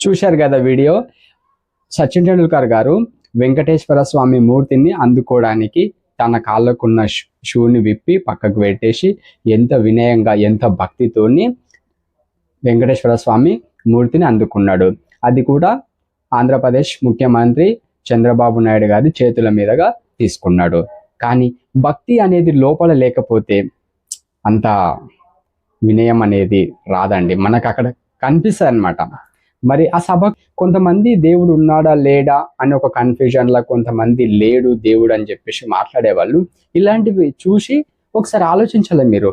చూశారు కదా వీడియో. సచిన్ టెండూల్కర్ గారు వెంకటేశ్వర స్వామి మూర్తిని అందుకోవడానికి తన కాళ్ళకున్న షూని విప్పి పక్కకు పెట్టేసి ఎంత వినయంగా ఎంత భక్తితోని వెంకటేశ్వర స్వామి మూర్తిని అందుకున్నాడు. అది కూడా ఆంధ్రప్రదేశ్ ముఖ్యమంత్రి చంద్రబాబు నాయుడు గారి చేతుల మీదుగా తీసుకున్నాడు. కానీ భక్తి అనేది లోపల లేకపోతే అంత వినయం అనేది రాదండి, మనకు అక్కడ కనిపిస్తుంది అనమాట. మరి ఆ సభ కొంతమంది దేవుడు ఉన్నాడా లేడా అని ఒక కన్ఫ్యూజన్లో, కొంతమంది లేడు దేవుడు అని చెప్పేసి మాట్లాడేవాళ్ళు. ఇలాంటివి చూసి ఒకసారి ఆలోచించాలి మీరు.